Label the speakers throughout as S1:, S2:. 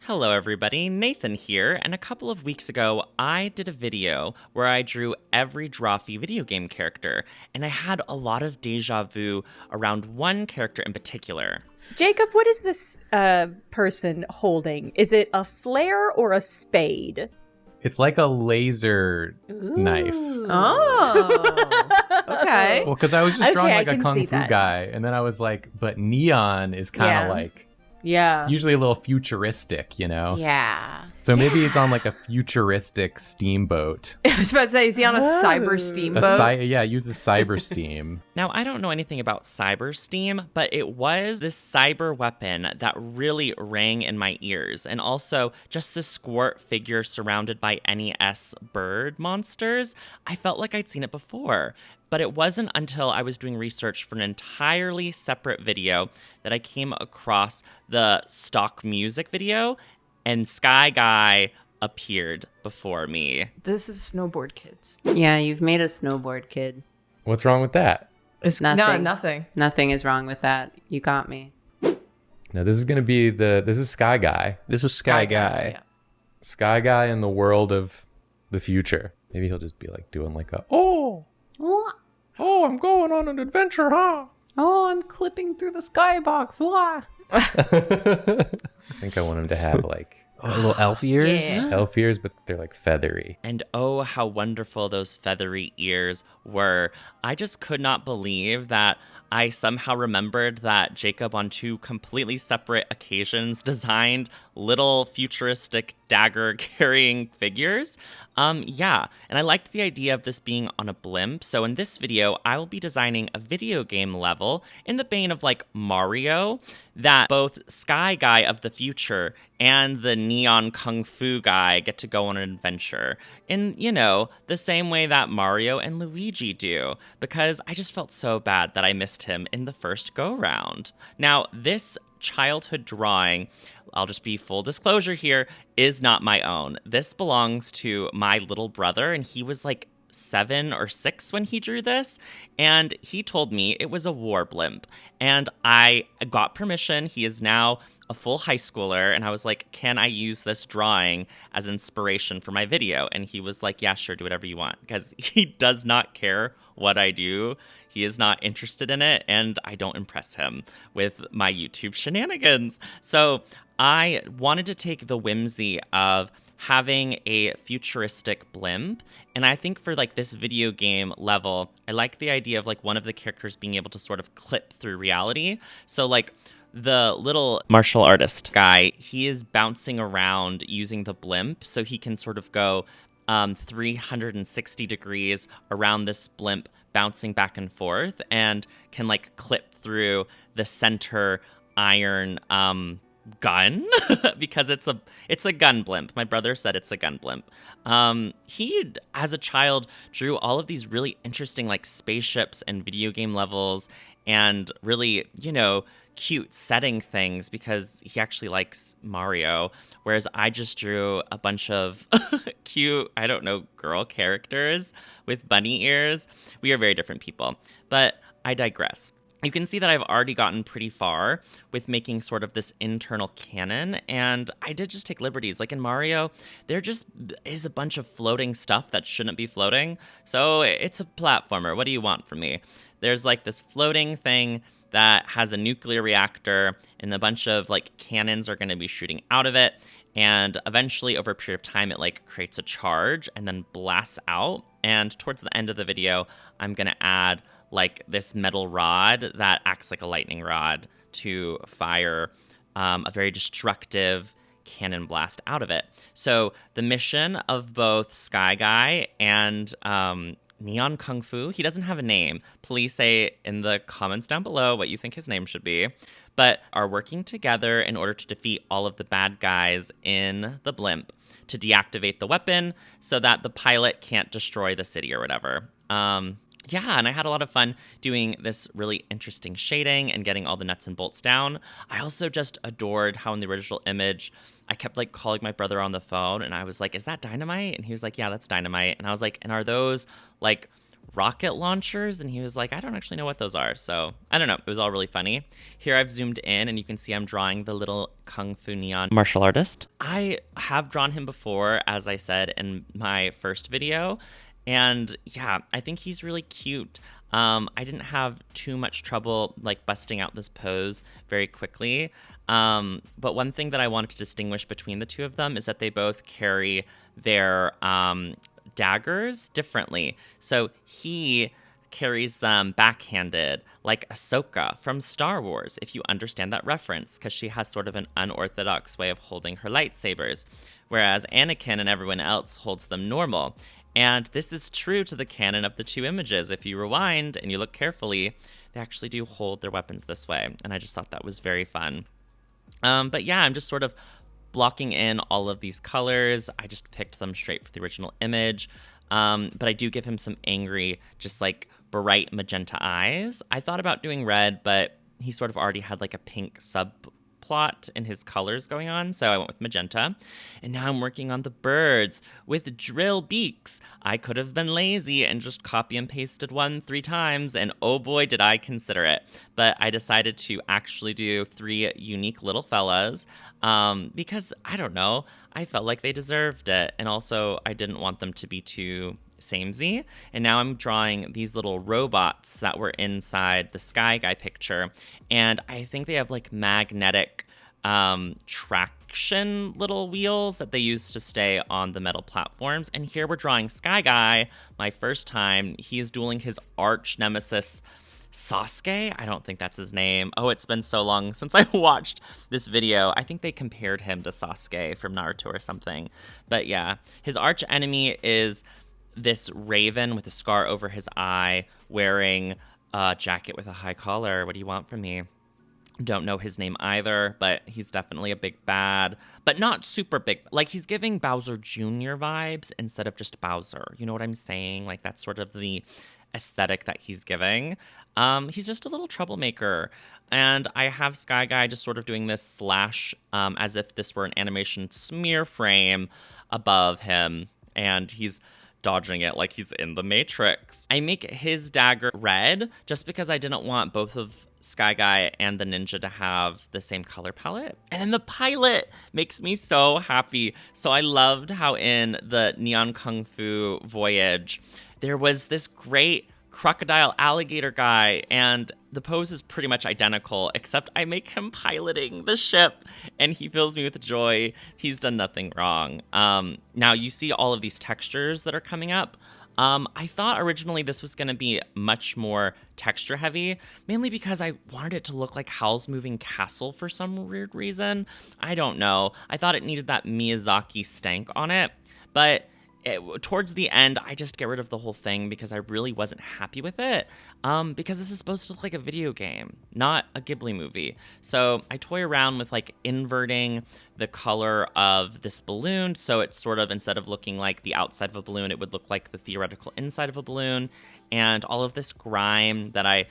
S1: Hello everybody, Nathan here, and a couple of weeks ago I did a video where I drew every Drawfee video game character, and I had a lot of deja vu around one character in particular.
S2: Jacob, what is this person holding? Is it a flare or a spade?
S3: It's like a laser knife.
S4: Oh, okay.
S3: Well, because I was just drawing
S2: Okay,
S3: like
S2: I
S3: a
S2: can
S3: kung
S2: see
S3: fu
S2: that.
S3: guy, and then I was like, but neon is kind of like
S4: Yeah.
S3: usually a little futuristic, you know?
S4: Yeah.
S3: So maybe it's on like a futuristic steamboat.
S4: I was about to say, is he on a cyber
S3: A
S4: steamboat?
S3: it uses cyber steam.
S1: Now, I don't know anything about cyber steam, but it was this cyber weapon that really rang in my ears, and also just the squirt figure surrounded by NES bird monsters. I felt like I'd seen it before. But it wasn't until I was doing research for an entirely separate video that I came across the stock music video, and Sky Guy appeared before me.
S4: This is Snowboard Kids.
S5: Yeah, you've made a snowboard kid.
S3: What's wrong with that?
S4: It's
S5: Nothing.
S4: No, nothing.
S5: Nothing is wrong with that. You got me.
S3: Now this is gonna be this is Sky Guy.
S6: This is Sky Guy.
S4: Yeah.
S3: Sky Guy in the world of the future. Maybe he'll just be like doing like a oh, I'm going on an adventure, huh?
S5: Oh, I'm clipping through the skybox. Wah!
S3: I think I want him to have like
S6: Little elf ears.
S4: Yeah.
S3: elf ears, but they're like feathery.
S1: And oh, how wonderful those feathery ears were. I just could not believe that I somehow remembered that Jacob, on two completely separate occasions, designed little futuristic dagger-carrying figures. Yeah, and I liked the idea of this being on a blimp. So in this video, I will be designing a video game level in the vein of like Mario, that both Sky Guy of the future and the neon kung fu guy get to go on an adventure in, you know, the same way that Mario and Luigi do, because I just felt so bad that I missed him in the first go-round. Now, this childhood drawing, I'll just be full disclosure here, is not my own. This belongs to my little brother, and he was like 7 or 6 when he drew this, and he told me it was a war blimp, and I got permission. He is now a full high schooler, and I was like, can I use this drawing as inspiration for my video? And he was like, yeah, sure, do whatever you want, because he does not care what I do. He is not interested in it, and I don't impress him with my YouTube shenanigans. So I wanted to take the whimsy of having a futuristic blimp, and I think for like this video game level, I like the idea of like one of the characters being able to sort of clip through reality. So like the little martial artist guy, he is bouncing around using the blimp, so he can sort of go 360 degrees around this blimp, bouncing back and forth, and can like clip through the center iron gun because it's a gun blimp. My brother said it's a gun blimp. He, as a child, drew all of these really interesting like spaceships and video game levels, and really, you know, cute setting things because he actually likes Mario, whereas I just drew a bunch of cute, I don't know, girl characters with bunny ears. We are very different people, but I digress. You can see that I've already gotten pretty far with making sort of this internal canon, and I did just take liberties. Like in Mario, there just is a bunch of floating stuff that shouldn't be floating, so it's a platformer. What do you want from me? There's like this floating thing that has a nuclear reactor, and a bunch of like cannons are going to be shooting out of it, and eventually over a period of time it like creates a charge and then blasts out, and towards the end of the video I'm going to add like this metal rod that acts like a lightning rod to fire a very destructive cannon blast out of it. So the mission of both Sky Guy and Neon Kung Fu, he doesn't have a name. Please say in the comments down below what you think his name should be, but are working together in order to defeat all of the bad guys in the blimp to deactivate the weapon so that the pilot can't destroy the city or whatever. Yeah, and I had a lot of fun doing this really interesting shading and getting all the nuts and bolts down. I also just adored how in the original image, I kept like calling my brother on the phone, and I was like, is that dynamite? And he was like, yeah, that's dynamite. And I was like, and are those like rocket launchers, and he was like, I don't actually know what those are. So I don't know. It was all really funny. Here I've zoomed in, and you can see I'm drawing the little kung fu neon martial artist. I have drawn him before, as I said in my first video, and yeah, I think he's really cute. I didn't have too much trouble like busting out this pose very quickly. But one thing that I wanted to distinguish between the two of them is that they both carry their daggers differently. So he carries them backhanded, like Ahsoka from Star Wars, if you understand that reference, because she has sort of an unorthodox way of holding her lightsabers, whereas Anakin and everyone else holds them normal. And this is true to the canon of the two images. If you rewind and you look carefully, they actually do hold their weapons this way. And I just thought that was very fun. But yeah, I'm just sort of blocking in all of these colors. I just picked them straight from the original image. But I do give him some angry, just like bright magenta eyes. I thought about doing red, but he sort of already had like a pink subplot in his colors going on, so I went with magenta. And now I'm working on the birds with drill beaks. I could have been lazy and just copy and pasted 3 times, and oh boy did I consider it. But I decided to actually do 3 unique little fellas, because I don't know, I felt like they deserved it, and also I didn't want them to be too samey. And now I'm drawing these little robots that were inside the Sky Guy picture, and I think they have like magnetic traction little wheels that they use to stay on the metal platforms. And here we're drawing Sky Guy, my first time. He's dueling his arch nemesis Sasuke. I don't think that's his name. Oh, it's been so long since I watched this video. I think they compared him to Sasuke from Naruto or something. But yeah, his arch enemy is this raven with a scar over his eye, wearing a jacket with a high collar. What do you want from me? Don't know his name either, but he's definitely a big bad, but not super big. Like, he's giving Bowser Jr. vibes instead of just Bowser. You know what I'm saying? Like, that's sort of the aesthetic that he's giving. He's just a little troublemaker. And I have Sky Guy just sort of doing this slash as if this were an animation smear frame above him. And he's dodging it like he's in the Matrix. I make his dagger red just because I didn't want both of Sky Guy and the ninja to have the same color palette. And then the pilot makes me so happy. So I loved how in the Neon Kung Fu Voyage, there was this great crocodile alligator guy, and the pose is pretty much identical, except I make him piloting the ship, and he fills me with joy. He's done nothing wrong. Now you see all of these textures that are coming up. I thought originally this was going to be much more texture heavy, mainly because I wanted it to look like Howl's Moving Castle for some weird reason. I don't know. I thought it needed that Miyazaki stank on it, but towards the end, I just get rid of the whole thing because I really wasn't happy with it, because this is supposed to look like a video game, not a Ghibli movie. So I toy around with like inverting the color of this balloon, so it's sort of, instead of looking like the outside of a balloon, it would look like the theoretical inside of a balloon. And all of this grime that I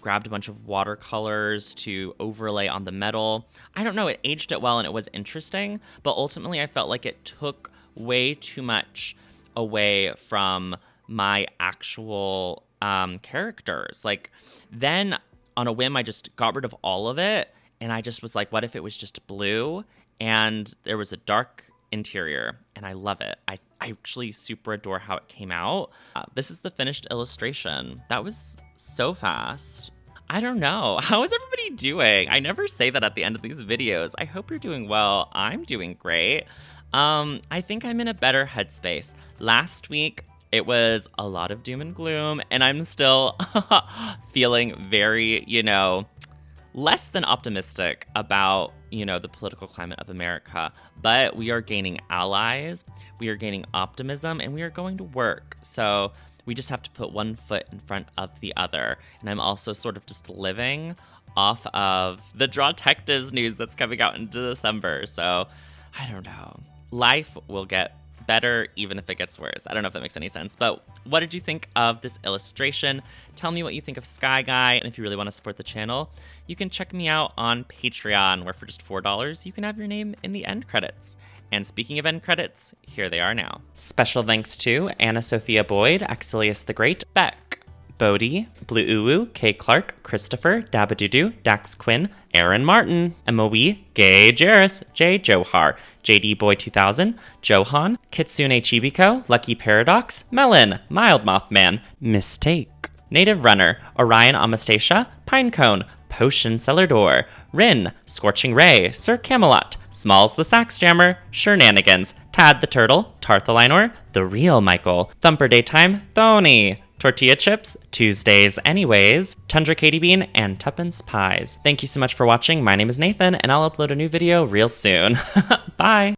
S1: grabbed a bunch of watercolors to overlay on the metal. I don't know, it aged it well and it was interesting, but ultimately I felt like it took way too much away from my actual characters. Like, then on a whim, I just got rid of all of it, and I just was like, what if it was just blue and there was a dark interior? And I love it. I actually super adore how it came out. This is the finished illustration. That was so fast. I don't know. How is everybody doing? I never say that at the end of these videos. I hope you're doing well. I'm doing great. I think I'm in a better headspace. Last week, it was a lot of doom and gloom, and I'm still feeling very, less than optimistic about, the political climate of America. But we are gaining allies, we are gaining optimism, and we are going to work. So we just have to put one foot in front of the other. And I'm also sort of just living off of the Drawtectives news that's coming out into December. So I don't know. Life will get better even if it gets worse. I don't know if that makes any sense, but what did you think of this illustration? Tell me what you think of Sky Guy, and if you really want to support the channel, you can check me out on Patreon, where for just $4, you can have your name in the end credits. And speaking of end credits, here they are now. Special thanks to Anna Sophia Boyd, Axilius the Great, Beck, Bodie, Blue Uwu, Kay Clark, Christopher, Dabadoodoo, Dax Quinn, Aaron Martin, Emoe, Gay Jarris, Jay Johar, JD Boy 2000, Johan, Kitsune Chibiko, Lucky Paradox, Melon, Mild Mothman, Mistake, Native Runner, Orion Amastasia, Pinecone, Potion Cellar Door, Rin, Scorching Ray, Sir Camelot, Smalls the Sax Jammer, Shenanigans, Tad the Turtle, Tarthalinor, The Real Michael, Thumper Daytime, Thony, Tortilla Chips, Tuesdays Anyways, Tundra Katie Bean, and Tuppence Pies. Thank you so much for watching. My name is Nathan, and I'll upload a new video real soon. Bye!